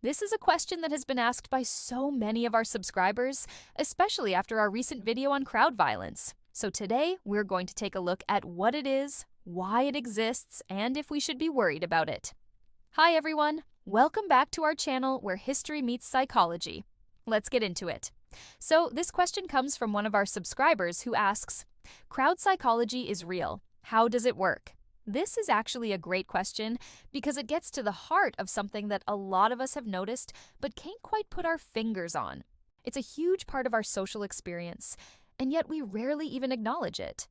This is a question that has been asked by so many of our subscribers, especially after our recent video on crowd violence. So today, we're going to take a look at what it is, why it exists, and if we should be worried about it. Hi everyone! Welcome back to our channel where history meets psychology. Let's get into it. So this question comes from one of our subscribers who asks, "Crowd psychology is real. How does it work?" This is actually a great question because it gets to the heart of something that a lot of us have noticed but can't quite put our fingers on. It's a huge part of our social experience, and yet we rarely even acknowledge it.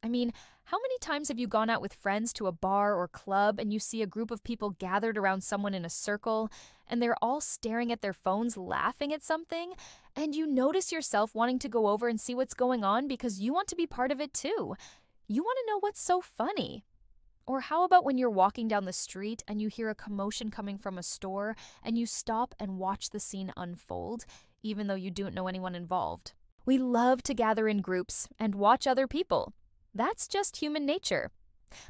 I mean, how many times have you gone out with friends to a bar or club and you see a group of people gathered around someone in a circle and they're all staring at their phones laughing at something, and you notice yourself wanting to go over and see what's going on because you want to be part of it too? You want to know what's so funny. Or how about when you're walking down the street and you hear a commotion coming from a store and you stop and watch the scene unfold, even though you don't know anyone involved? We love to gather in groups and watch other people. That's just human nature.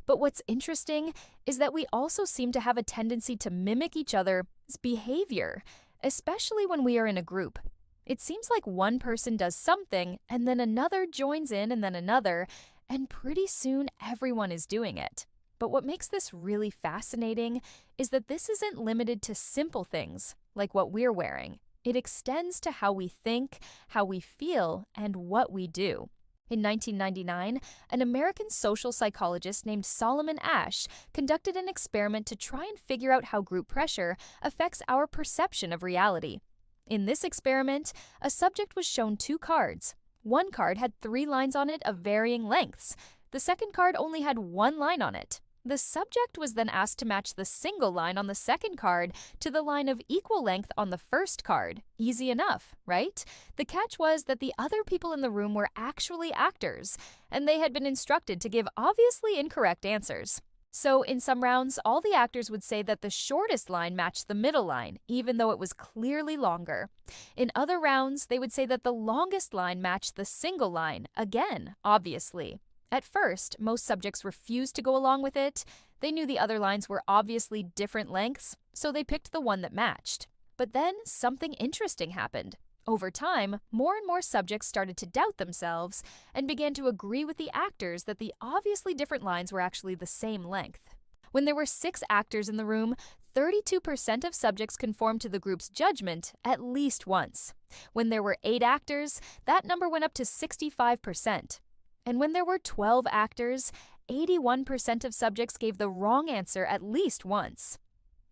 But what's interesting is that we also seem to have a tendency to mimic each other's behavior, especially when we are in a group. It seems like one person does something and then another joins in and then another, and pretty soon everyone is doing it. But what makes this really fascinating is that this isn't limited to simple things like what we're wearing. It extends to how we think, how we feel, and what we do. In 1999, an American social psychologist named Solomon Asch conducted an experiment to try and figure out how group pressure affects our perception of reality. In this experiment, a subject was shown two cards. One card had 3 lines on it of varying lengths. The second card only had 1 line on it. The subject was then asked to match the single line on the second card to the line of equal length on the first card. Easy enough, right? The catch was that the other people in the room were actually actors, and they had been instructed to give obviously incorrect answers. So in some rounds, all the actors would say that the shortest line matched the middle line, even though it was clearly longer. In other rounds, they would say that the longest line matched the single line, again, obviously. At first, most subjects refused to go along with it. They knew the other lines were obviously different lengths, so they picked the one that matched. But then something interesting happened. Over time, more and more subjects started to doubt themselves and began to agree with the actors that the obviously different lines were actually the same length. When there were 6 actors in the room, 32% of subjects conformed to the group's judgment at least once. When there were 8 actors, that number went up to 65%. And when there were 12 actors, 81% of subjects gave the wrong answer at least once.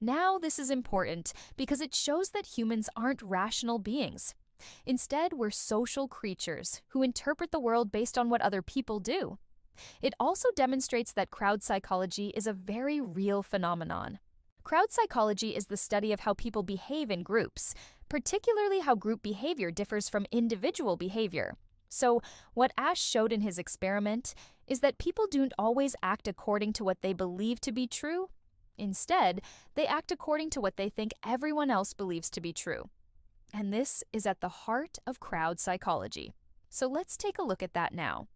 Now, this is important because it shows that humans aren't rational beings. Instead, we're social creatures who interpret the world based on what other people do. It also demonstrates that crowd psychology is a very real phenomenon. Crowd psychology is the study of how people behave in groups, particularly how group behavior differs from individual behavior. So, what Asch showed in his experiment is that people don't always act according to what they believe to be true. Instead, they act according to what they think everyone else believes to be true. And this is at the heart of crowd psychology. So let's take a look at that now.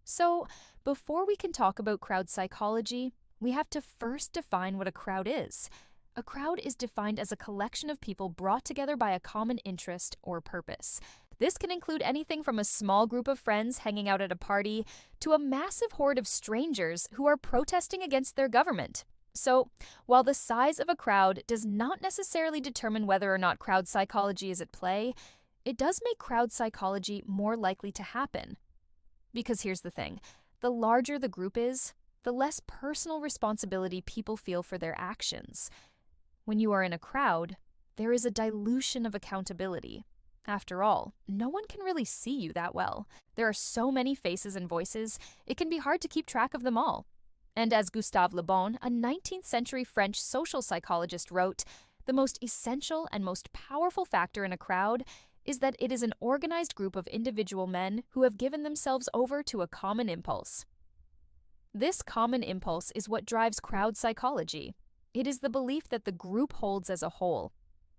So, before we can talk about crowd psychology, we have to first define what a crowd is. A crowd is defined as a collection of people brought together by a common interest or purpose. This can include anything from a small group of friends hanging out at a party to a massive horde of strangers who are protesting against their government. So, while the size of a crowd does not necessarily determine whether or not crowd psychology is at play, it does make crowd psychology more likely to happen. Because here's the thing, the larger the group is, the less personal responsibility people feel for their actions. When you are in a crowd, there is a dilution of accountability. After all, no one can really see you that well. There are so many faces and voices, it can be hard to keep track of them all. And as Gustave Le Bon, a 19th century French social psychologist, wrote, "The most essential and most powerful factor in a crowd is that it is an organized group of individual men who have given themselves over to a common impulse." This common impulse is what drives crowd psychology. It is the belief that the group holds as a whole.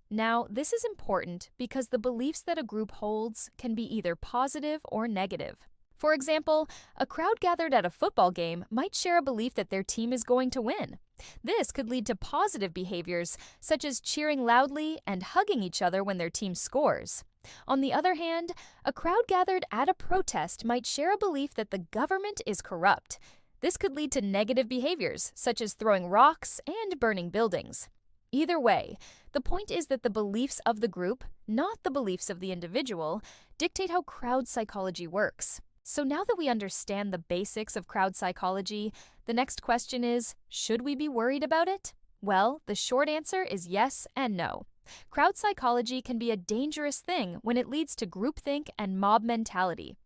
Now, this is important because the beliefs that a group holds can be either positive or negative. For example, a crowd gathered at a football game might share a belief that their team is going to win. This could lead to positive behaviors, such as cheering loudly and hugging each other when their team scores. On the other hand, a crowd gathered at a protest might share a belief that the government is corrupt. This could lead to negative behaviors, such as throwing rocks and burning buildings. Either way, the point is that the beliefs of the group, not the beliefs of the individual, dictate how crowd psychology works. So now that we understand the basics of crowd psychology, the next question is, should we be worried about it? Well, the short answer is yes and no. Crowd psychology can be a dangerous thing when it leads to groupthink and mob mentality.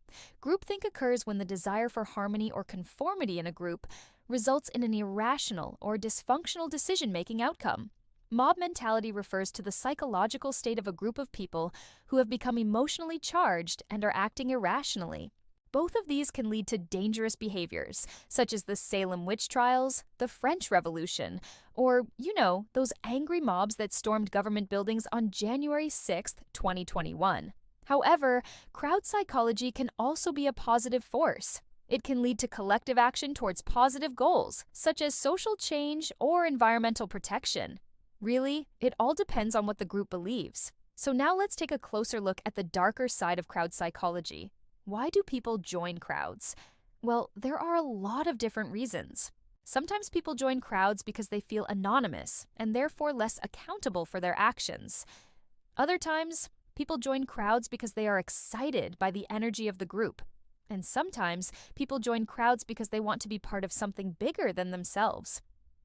Groupthink occurs when the desire for harmony or conformity in a group results in an irrational or dysfunctional decision-making outcome. Mob mentality refers to the psychological state of a group of people who have become emotionally charged and are acting irrationally. Both of these can lead to dangerous behaviors, such as the Salem witch trials, the French Revolution, or, those angry mobs that stormed government buildings on January 6, 2021. However, crowd psychology can also be a positive force. It can lead to collective action towards positive goals, such as social change or environmental protection. Really, it all depends on what the group believes. So now let's take a closer look at the darker side of crowd psychology. Why do people join crowds? Well, there are a lot of different reasons. Sometimes people join crowds because they feel anonymous and therefore less accountable for their actions. Other times, people join crowds because they are excited by the energy of the group. And sometimes, people join crowds because they want to be part of something bigger than themselves.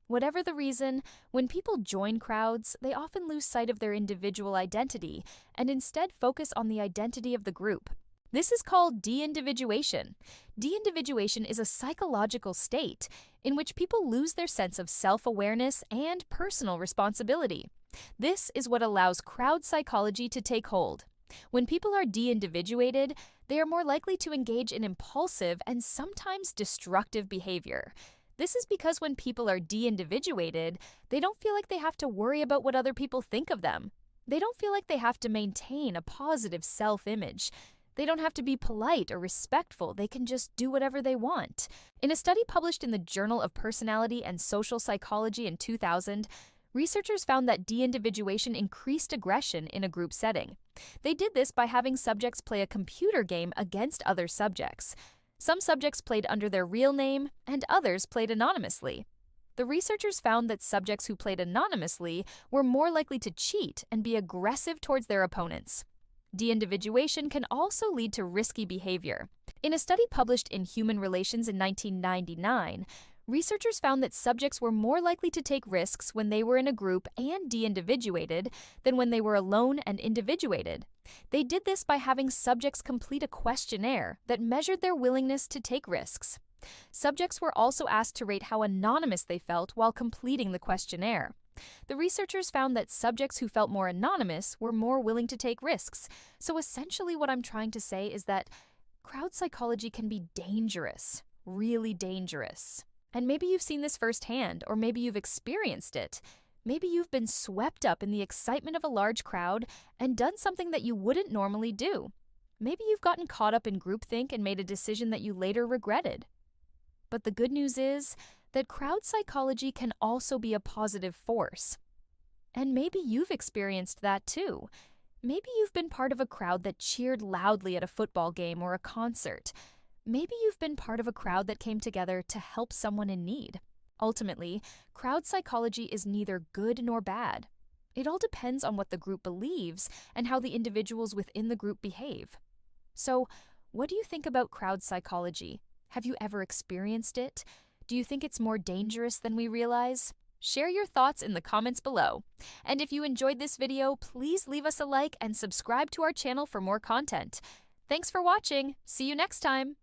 Whatever the reason, when people join crowds, they often lose sight of their individual identity and instead focus on the identity of the group. This is called deindividuation. Deindividuation is a psychological state in which people lose their sense of self-awareness and personal responsibility. This is what allows crowd psychology to take hold. When people are deindividuated, they are more likely to engage in impulsive and sometimes destructive behavior. This is because when people are deindividuated, they don't feel like they have to worry about what other people think of them. They don't feel like they have to maintain a positive self-image. They don't have to be polite or respectful. They can just do whatever they want. In a study published in the Journal of Personality and Social Psychology in 2000, researchers found that deindividuation increased aggression in a group setting. They did this by having subjects play a computer game against other subjects. Some subjects played under their real name, and others played anonymously. The researchers found that subjects who played anonymously were more likely to cheat and be aggressive towards their opponents. Deindividuation can also lead to risky behavior. In a study published in Human Relations in 1999, researchers found that subjects were more likely to take risks when they were in a group and deindividuated than when they were alone and individuated. They did this by having subjects complete a questionnaire that measured their willingness to take risks. Subjects were also asked to rate how anonymous they felt while completing the questionnaire. The researchers found that subjects who felt more anonymous were more willing to take risks. So essentially what I'm trying to say is that crowd psychology can be dangerous, really dangerous. And maybe you've seen this firsthand, or maybe you've experienced it. Maybe you've been swept up in the excitement of a large crowd and done something that you wouldn't normally do. Maybe you've gotten caught up in groupthink and made a decision that you later regretted. But the good news is that crowd psychology can also be a positive force. And maybe you've experienced that too. Maybe you've been part of a crowd that cheered loudly at a football game or a concert. Maybe you've been part of a crowd that came together to help someone in need. Ultimately, crowd psychology is neither good nor bad. It all depends on what the group believes and how the individuals within the group behave. So, what do you think about crowd psychology? Have you ever experienced it? Do you think it's more dangerous than we realize? Share your thoughts in the comments below. And if you enjoyed this video, please leave us a like and subscribe to our channel for more content. Thanks for watching. See you next time.